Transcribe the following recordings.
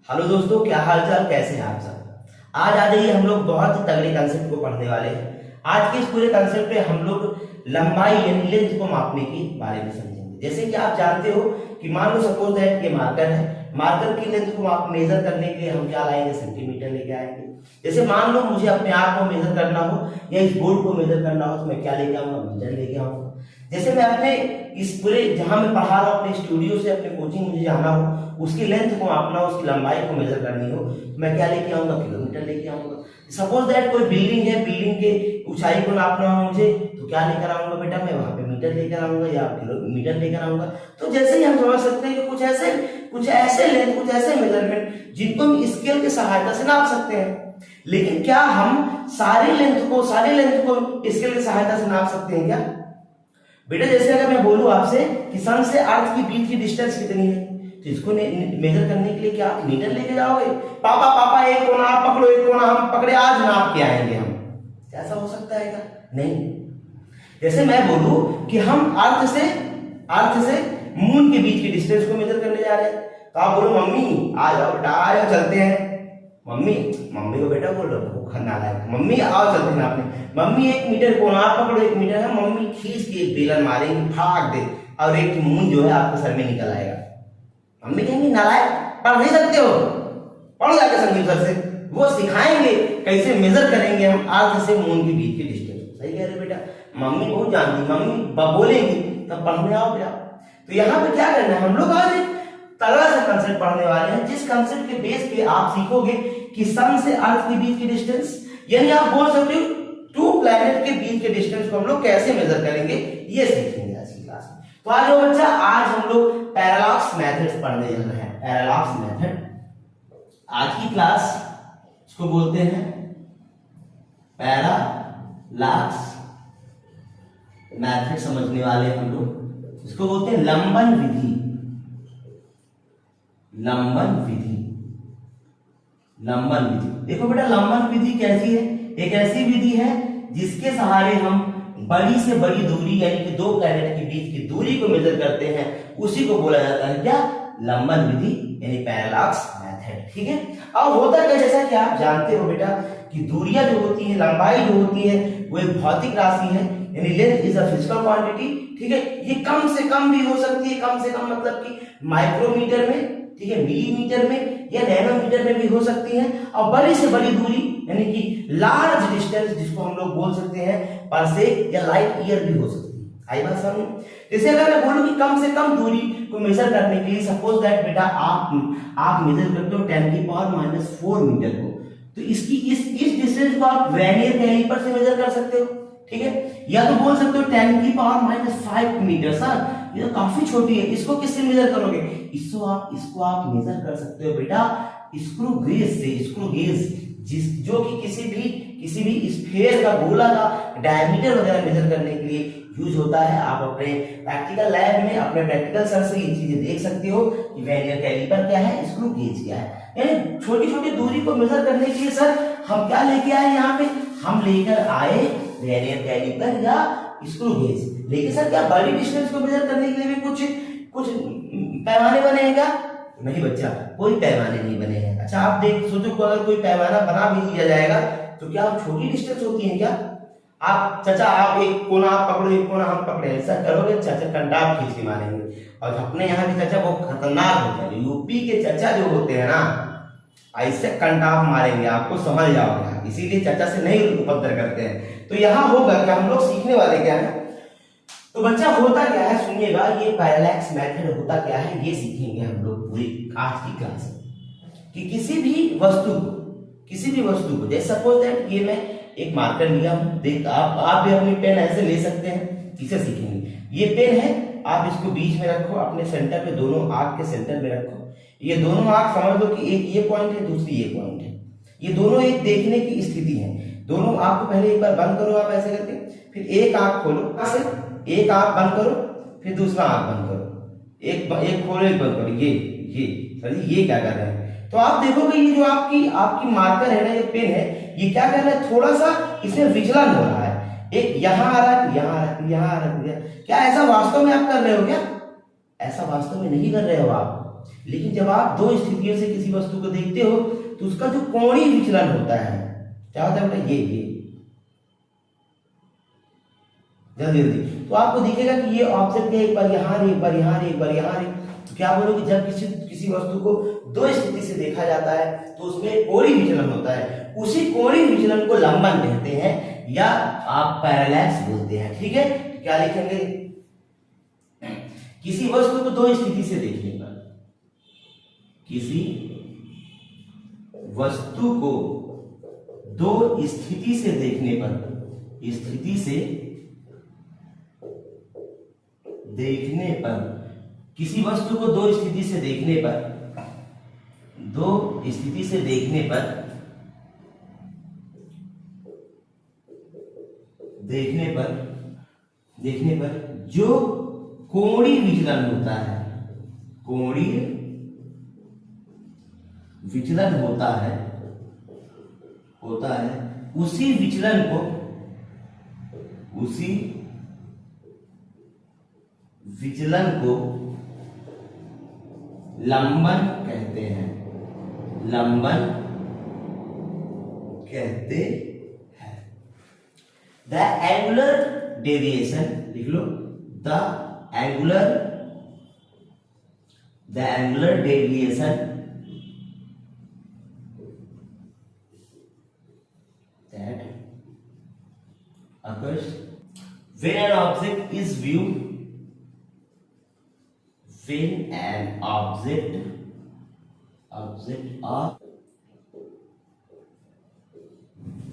Hello दोस्तों, क्या हाल चाल, कैसे हैं आप सब। आज आ जाइए, हम लोग बहुत ही तगड़े कंसेप्ट को पढ़ने वाले हैं। आज के इस पूरे कंसेप्ट पे हम लोग लंबाई यानी लेंथ को मापने के बारे में समझेंगे। जैसे कि आप जानते हो कि मान लो सपोज दैट ये मार्कर है, मार्कर की लेंथ को आप मेजर करने के लिए हम क्या लाएंगे, सेंटीमीटर लेके आएंगे। जैसे मान लो मुझे अपने आप को मेजर करना हो या इस बोर्ड को मेजर करना हो तो मैं क्या लेके आऊंगा, मीटर लेके आऊंगा। जैसे मैं अपने इस पूरे जहां मैं पढ़ा रहा हूँ अपने स्टूडियो से अपने कोचिंग मुझे जाना हो, उसकी लेंथ को मापना हो, उसकी लंबाई को मेजर करनी हो तो मैं क्या लेके आऊंगा, किलोमीटर लेके आऊंगा। सपोज दैट कोई बिल्डिंग है, बिल्डिंग के ऊंचाई को नापना हो मुझे तो क्या लेकर आऊंगा बेटा, मैं वहां पे मीटर लेकर आऊंगा या किलोमीटर लेकर आऊंगा। तो जैसे ही हम समझ सकते हैं कि कुछ ऐसे लेंथ, कुछ ऐसे मेजरमेंट जिनको हम स्केल की सहायता से नाप सकते हैं। लेकिन क्या हम सारी लेंथ को स्केल की सहायता से नाप सकते हैं क्या बेटा? जैसे अगर मैं बोलूं आपसे कि सन से अर्थ के बीच की डिस्टेंस कितनी है तो इसको मेजर करने के लिए क्या आप मीटर लेके जाओगे? पापा एक कोना आप पकड़ो, एक कोना हम पकड़े, आज नाप के आएंगे हम। ऐसा हो सकता है क्या? नहीं। जैसे मैं बोलूं कि हम अर्थ से मून के बीच की डिस्टेंस को मेजर करने जा रहे हैं तो आप बोलो मम्मी आ जाओ बेटा, आ जाओ चलते हैं। मम्मी को बेटा बोल रहा हूँ खन्ना लायक, मम्मी आओ चलते हैं आपने। मम्मी 1 मीटर कोना आप पकड़ो, 1 मीटर है, मम्मी खींच के एक बेलन मारेंगे, भाग दे और एक मून जो है आपके सर में निकल आएगा। मम्मी कहेंगी नालायक, पढ़ नहीं सकते हो, पढ़ जाके संजीव सर से, वो सिखाएंगे कैसे मेजर करेंगे हम अर्थ से मून के बीच की डिस्टेंस। सही कह रहे बेटा, मम्मी बहुत जानती, मम्मी बोलेंगी तब पढ़ने आओ बेटा। तो यहाँ पे क्या करना है, हम लोग आज एक तगड़ा सा कंसेप्ट पढ़ने वाले हैं जिस कंसेप्ट के बेस पे आप सीखोगे कि सन से अर्थ के बीच की डिस्टेंस, यानी आप बोल सकते हो 2 प्लैनेट के बीच के डिस्टेंस को हम लोग कैसे मेजर करेंगे, ये सीखेंगे आज की क्लास में। तो आज बच्चा, आज हम लोग पैरालॉक्स मेथड्स पढ़ने जा रहे हैं। पैरालॉक्स मेथड आज की क्लास इसको बोलते हैं पैरालॉक्स मेथड, समझने वाले हम लोग इसको बोलते हैं लंबन विधि। लंबन विधि देखो बेटा, लंबन विधि कैसी है? एक ऐसी विधि है जिसके सहारे हम बड़ी से बड़ी दूरी यानी कि 2 प्लैनेट के बीच की दूरी को मेजर करते हैं, उसी को बोला जाता है क्या, लंबन विधि यानी पैरालॉक्स मेथड। ठीक है। अब होता क्या, जैसा कि आप जानते हो बेटा कि दूरियां जो होती है, लंबाई जो होती है वो एक भौतिक राशि है, यानी length is a physical quantity. ठीक है। ये कम से कम भी हो सकती है, कम से कम मतलब कि माइक्रोमीटर में, ठीक है, मिलीमीटर में या नैनोमीटर में भी हो सकती है। और बड़ी से बड़ी दूरी यानी कि लार्ज डिस्टेंस जिसको हम लोग बोल सकते हैं पारसेक या लाइट ईयर भी हो सकती है। आई बात समझ? जैसे अगर मैं बोलूं कि कम से कम दूरी को मेजर करने के लिए सपोज दैट बेटा आप मेजर करते हो 10⁻⁻⁴ मीटर को, तो इसकी इस डिस्टेंस को आप वर्नियर कैलिपर से मेजर कर सकते हो। ठीक है। या तो बोल सकते हो 10⁻⁵ मीटर। सर ये तो काफी छोटी है, इसको किससे मेजर करोगे? इसको आप मेजर कर सकते हो बेटा स्क्रू गेज से। स्क्रू गेज जो कि किसी भी स्फीयर का, गोला का डायमीटर वगैरह मेजर करने के लिए यूज होता है। आप अपने प्रैक्टिकल लैब में अपने प्रैक्टिकल सर से ये चीजें देख सकते हो कि वर्नियर कैलिपर क्या है, स्क्रू गेज क्या है। यानी छोटी छोटी दूरी को मेजर करने के लिए सर हम क्या लेके आए, यहाँ पे हम लेकर आए वर्नियर कैलिपर या स्क्रू गेज। लेकिन सर क्या बड़ी डिस्टेंस को मेजर करने के लिए भी कुछ पैमाने बने हैं क्या? नहीं बच्चा, कोई पैमाने नहीं बने हैं। अच्छा आप सोचो अगर कोई पैमाना बना भी दिया जाएगा तो क्या छोटी डिस्टेंस होती है क्या? आप चाचा आप एक कोना आप पकड़ो, एक कोना हम पकड़े, ऐसा करोगे चाचा कंटाप खींच के मारेंगे। और अपने यहाँ के चाचा बहुत खतरनाक होते हैं, यूपी के चाचा जो होते हैं ना ऐसे कंटाप मारेंगे, आपको समझ जाओगे, इसीलिए चाचा से नहीं उपद्रव करते हैं। तो यहाँ होगा क्या, हम लोग सीखने वाले क्या है, तो बच्चा होता क्या है सुनिएगा, ये पैरालॉक्स मेथड होता क्या है ये सीखेंगे हम लोग पूरी आज की क्लास में। कि किसी भी वस्तु को जैसे सपोज दैट ये मैं एक मार्कर लिया हूं, देख आप भी अपनी पेन ऐसे ले सकते हैं, इसे सीखेंगे। ये पेन है, आप इसको बीच में रखो, अपने सेंटर पे, दोनों आंख के सेंटर में रखो। ये दोनों आंख समझ लो कि एक ये पॉइंट है, दूसरी ये पॉइंट है, ये दोनों एक देखने की स्थिति है। दोनों आंख को पहले एक बार बंद करो आप ऐसे करके, फिर एक आंख खोलो, ऐसे एक आंख बंद करो, फिर दूसरा आंख बंद करो, एक खोलो एक बंद करो। ये क्या कर रहे हैं? तो आप देखोगे ये जो आपकी मार्कर है ना, ये पेन है, ये क्या कर रहा है, थोड़ा सा इसमें विचलन हो रहा है, एक यहाँ आ रहा है, यहाँ आ रहा है। क्या ऐसा वास्तव में आप कर रहे हो क्या? ऐसा वास्तव में नहीं कर रहे हो आप। लेकिन जब आप दो स्थितियों से किसी वस्तु को देखते हो तो उसका जो कोणीय विचलन होता है, क्या होता है बेटा, ये जल्दी जल्दी, तो आपको दिखेगा कि ये ऑब्जेक्ट है, एक बार यहाँ एक बार यहाँ एक बार यहाँ। तो क्या बोलोगे, जब किसी वस्तु को दो स्थिति से देखा जाता है तो उसमें कोणीय विचलन होता है, उसी कोणीय विचलन को लंबन कहते हैं या आप पैरेलैक्स बोलते हैं। ठीक है, तो क्या लिखेंगे, किसी वस्तु को दो स्थिति से देखने पर, किसी वस्तु को दो स्थिति से देखने पर, स्थिति से देखने पर, किसी वस्तु को दो स्थिति से देखने पर, दो स्थिति से देखने पर जो कोणीय विचलन होता है, कोणीय विचलन होता है उसी विचलन को लंबन कहते हैं, लंबन कहते हैं। द एंगुलर डेविएशन, लिख लो, the angular deviation that occurs when an object is viewed, when an object of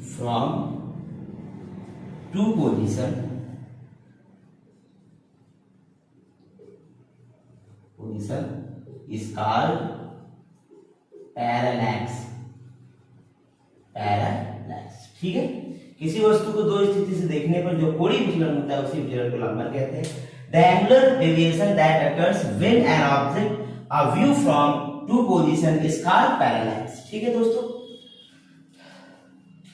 from two position is called parallax। ठीक है, किसी वस्तु को दो स्थिति से देखने पर जो कोणीय विचलन होता है उसी विचलन को लंबन कहते हैं। The angular deviation that occurs when an object a view from two position is called parallax। ठीक है दोस्तों,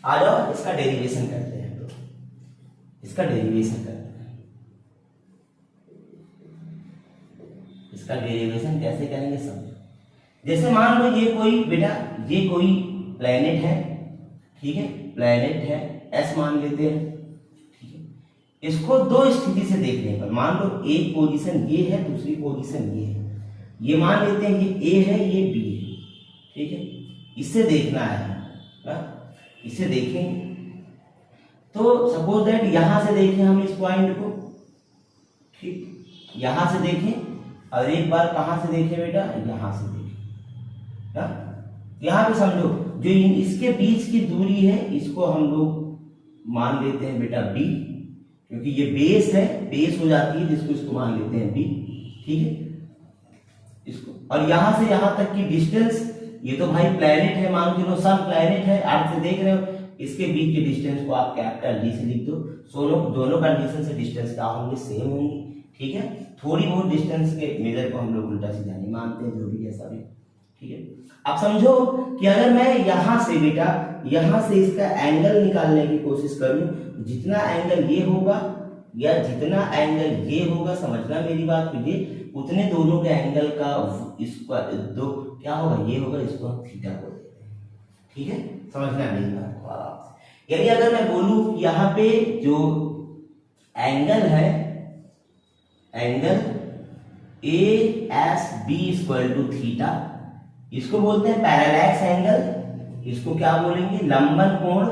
आ जाओ इसका डेरिवेशन करते हैं, इसका डेरिवेशन करते हैं। इसका डेरिवेशन कैसे करेंगे समझो। जैसे मान लो ये कोई बेटा, ये कोई प्लेनेट है, ठीक है, प्लेनेट है, एस मान लेते हैं, ठीक है। इसको दो स्थिति से देखने पर, मान लो एक पोजीशन ये है, दूसरी पोजीशन ये है, ये मान लेते हैं ये ए है, ये बी है, ठीक है। इससे देखना है ना? इसे देखेंगे तो सपोज दैट यहां से देखें हम इस पॉइंट को, ठीक, यहां से देखें और एक बार कहां से देखें बेटा, यहां से देखें ना। यहां पे समझो जो इसके बीच की दूरी है इसको हम लोग मान लेते हैं बेटा बी, क्योंकि ये बेस है, बेस हो जाती है जिसको इसको मान लेते हैं बी, ठीक है इसको। और यहां से यहां तक की डिस्टेंस, ये तो भाई प्लेनेट है, मान के लो सन प्लेनेट है, अर्थ से देख रहे हो, इसके बीच के डिस्टेंस को आप कैपिटल डी से लिख दो। दोनों कंडीशन से डिस्टेंस क्या होंगे, सेम होंगे, ठीक है। थोड़ी बहुत डिस्टेंस के मेजर को हम लोग उल्टा सीधा नहीं मानते हैं, जो भी जैसा भी, ठीक है। अब समझो कि अगर मैं यहां से बेटा, यहां से इसका एंगल निकालने की कोशिश करूं, जितना एंगल ये होगा या जितना एंगल ये होगा, समझना मेरी बात को, ये उतने दोनों के एंगल का इसका दो क्या होगा, ये होगा, इसको हम थीटा बोल देते हैं, ठीक है। समझना मेरी बात को आराम से। यानी अगर मैं बोलूं यहाँ पे जो एंगल है, angle A S B equal to theta, इसको बोलते हैं पैरेलैक्स एंगल। इसको क्या बोलेंगे, लंबन कोण,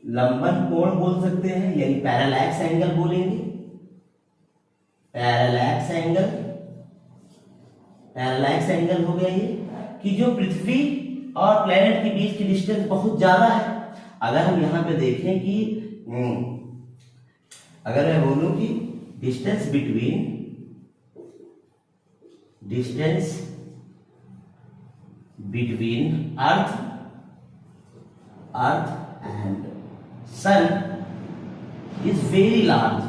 लंबन कोण बोल सकते हैं, यानी पैरेलैक्स एंगल बोलेंगे, पैरेलैक्स एंगल। पैरेलैक्स एंगल हो गया ये कि जो पृथ्वी और प्लेनेट के बीच की डिस्टेंस बहुत ज्यादा है। अगर हम यहां पे देखें कि अगर मैं बोलूं कि distance between earth and sun is very large,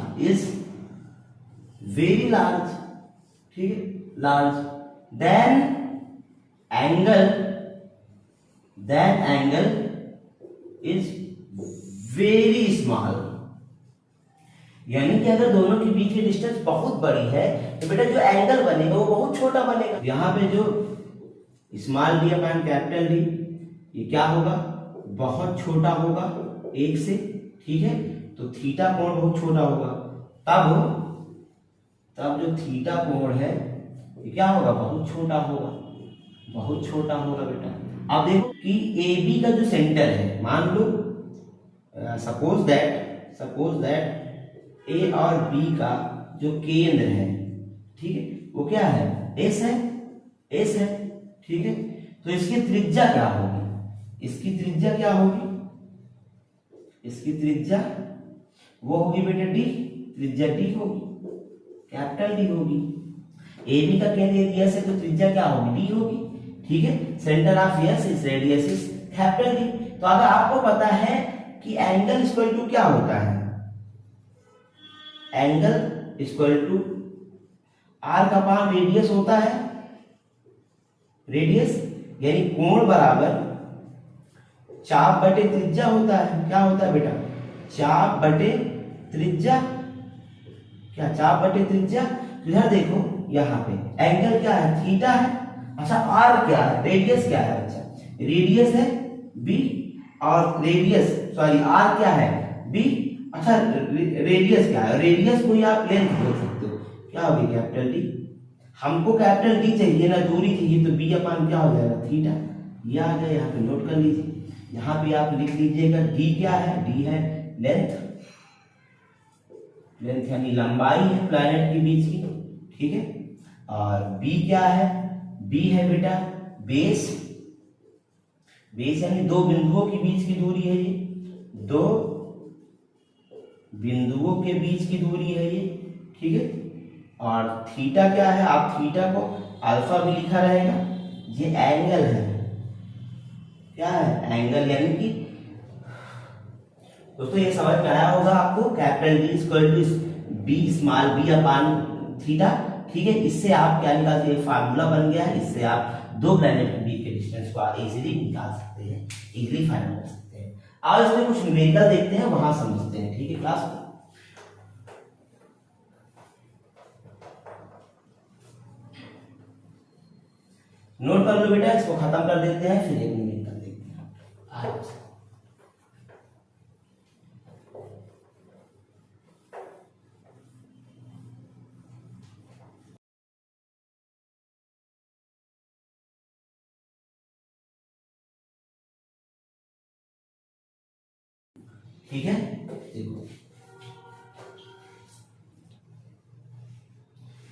ठीक है, large, then angle is very small. यानी कि अगर दोनों के बीच की डिस्टेंस बहुत बड़ी है तो बेटा जो एंगल बनेगा वो बहुत छोटा बनेगा। यहाँ पे जो small D upon capital D ये क्या होगा, बहुत छोटा होगा एक से, ठीक है। तो थीटा कोण बहुत छोटा होगा, तब जो थीटा कोण है ये क्या होगा, बहुत छोटा होगा, बहुत छोटा होगा बेटा। अब देखो कि ए बी का जो सेंटर है, मान लो सपोज दैट ए और बी का जो केंद्र है, ठीक है, वो क्या है, एस है, ठीक है। तो इसकी त्रिज्या क्या होगी, इसकी त्रिज्या वो होगी बेटा डी, त्रिज्या डी होगी, कैपिटल डी होगी। ए बी का केंद्र यदि एस है तो त्रिज्या क्या होगी, डी होगी, ठीक है। Centre of S is radius is capital D. तो अगर आपको पता है कि एंगल इक्वल टू क्या होता है, angle equal to arc upon radius होता है, रेडियस यानी कोण बराबर चाप बटे त्रिज्या होता है। क्या होता है बेटा, चाप बटे त्रिज्या, क्या चाप बटे त्रिज्या। इधर देखो यहाँ पे एंगल क्या है, थीटा है, अच्छा आर क्या है, रेडियस क्या है, अच्छा रेडियस है बी और आर क्या है बी, अच्छा रेडियस क्या है, रेडियस को ही आप लेंथ बोल सकते हो, क्या होगी कैपिटल डी। हमको कैपिटल डी चाहिए ना, दूरी चाहिए, तो बी अपान क्या हो जाएगा थीटा। ये आ जाए, यहाँ पे नोट कर लीजिए, यहाँ पे आप लिख लीजिएगा डी क्या है, डी है लेंथ यानी लंबाई है प्लैनेट के बीच की, ठीक है। और बी क्या है, बी है बेटा बेस यानी दो बिंदुओं के बीच की दूरी है, ये दो बिंदुओं के बीच की दूरी है ये, ठीक है। और थीटा क्या है, आप थीटा को अल्फा भी लिखा रहेगा, ये एंगल है, क्या है एंगल, यानी कि दोस्तों ये समझ में आया होगा आपको, capital D equal to B small B upon theta, ठीक है। इससे आप क्या निकाल सकते हैं, फार्मूला बन गया है, इससे आप दो प्लैनेट के बीच के डिस्टेंस को आप इजीली निकाल सकते हैं, इजीली फाइंड कर सकते हैं। आज इसमें कुछ न्यूमेरिकल देखते हैं, वहां समझते हैं, ठीक है क्लास में। नोट कर लो बेटा, इसको खत्म कर देते हैं, फिर एक न्यूमेरिकल देखते हैं आज। ठीक है, देखो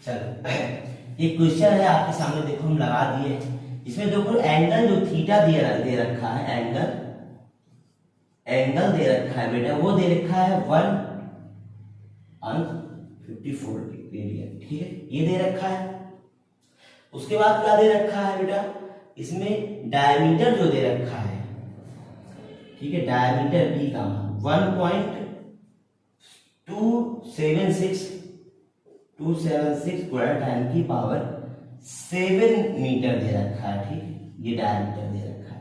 चलो एक क्वेश्चन है आपके सामने, देखो हम लगा दिए। इसमें देखो एंगल जो थीटा दे रखा है, एंगल दे रखा है बेटा, वो दे रखा है 154 रेडियन, ठीक है, ये दे रखा है। उसके बाद क्या दे रखा है बेटा, इसमें डायमीटर जो दे रखा है, ठीक है, डायमीटर बी का 1.276 गुणा 10 की पावर 7 मीटर दे रखा है, ठीक, ये डायमीटर दे रखा है।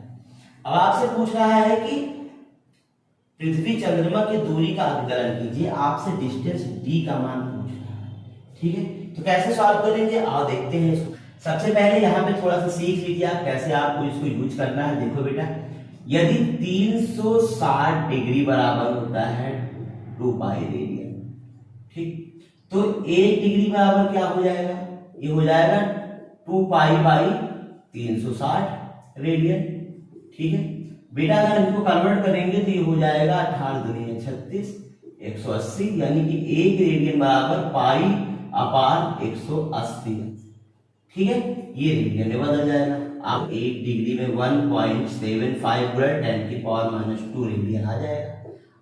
अब आपसे पूछ रहा है कि पृथ्वी चंद्रमा की दूरी का अंतरण कीजिए, आपसे डिस्टेंस डी का मान पूछ रहा है, ठीक है। तो कैसे सॉल्व करेंगे, आओ देखते हैं इसको। सबसे पहले यहाँ पे थोड़ा सा सीख लीजिए आप कैसे आपको इसको यूज करना है। देखो बेटा, यदि 360 डिग्री बराबर होता है 2 पाई रेडियन, ठीक, तो 1 डिग्री बराबर क्या हो जाएगा, ये हो जाएगा 2 पाई बाई 360 रेडियन, ठीक है बेटा। अगर इसको कन्वर्ट करेंगे तो ये हो जाएगा 18 दूनी 36 180, यानी कि 1 रेडियन बराबर पाई अपान 180, ठीक है, ये रेडियन में बदल जाएगा। आप 1 डिग्री में 1.75 गुणा 10 की पावर -2 रेडियन आ जाएगा।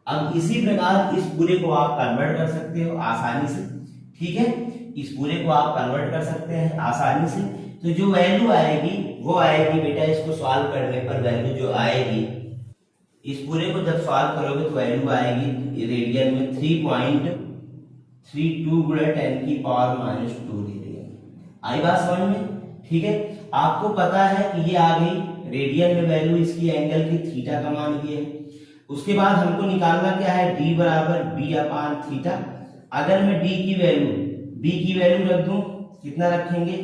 अब इसी प्रकार इस पूरे को आप कन्वर्ट कर सकते हो आसानी से, ठीक है, इस पूरे को आप कन्वर्ट कर सकते हैं आसानी से। तो जो वैल्यू आएगी वो आएगी बेटा, इसको सॉल्व करने पर वैल्यू जो आएगी, इस पूरे को जब सॉल्व करोगे तो वैल्यू आएगी रेडियन में 3.32 गुणा 10 की पावर -2 रेडियन। आई बात समझ में, ठीक है। आपको पता है कि ये आ गई रेडियन में वैल्यू, इसकी एंगल की थीटा का मान ये है। उसके बाद हमको निकालना क्या है, d बराबर b अपान थीटा। अगर मैं b की वैल्यू रख दूं, कितना रखेंगे,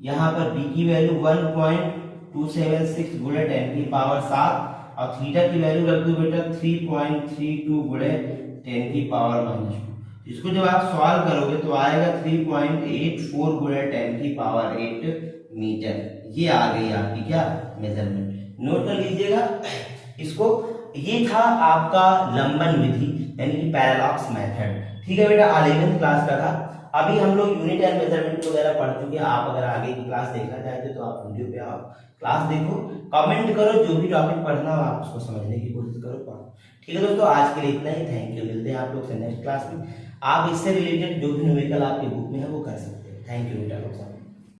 यहाँ पर b की वैल्यू 1.276 गुणे 10 की पावर 7 और थीटा की वैल्यू रख दो बेटा 3.32 गुणे 10 की पावर -2। इसको जब आप सॉल्व करोगे तो आएगा 3.84 गुणे 10 की पावर 8 मीटर। ये आ गई आपकी क्या मेजरमेंट, नोट कर लीजिएगा इसको। ये था आपका लंबन विधि यानी कि पैरालॉक्स मेथड। ठीक है बेटा, 11th क्लास का था। अभी हम लोग यूनिट एंड मेजरमेंट वगैरह पढ़ चुके हैं। आप अगर आगे की क्लास देखना चाहते हो तो आप वीडियो पे आओ, क्लास देखो, कमेंट करो, जो भी टॉपिक पढ़ना हो आप उसको समझने की कोशिश करो, पढ़ो। ठीक है दोस्तों, आज के लिए इतना ही। थैंक यू, मिलते हैं आप लोग से नेक्स्ट क्लास में। आप इससे रिलेटेड जो भी न्यूमेरिकल आपके बुक में है वो कर सकते हैं। थैंक यू बेटा लोग।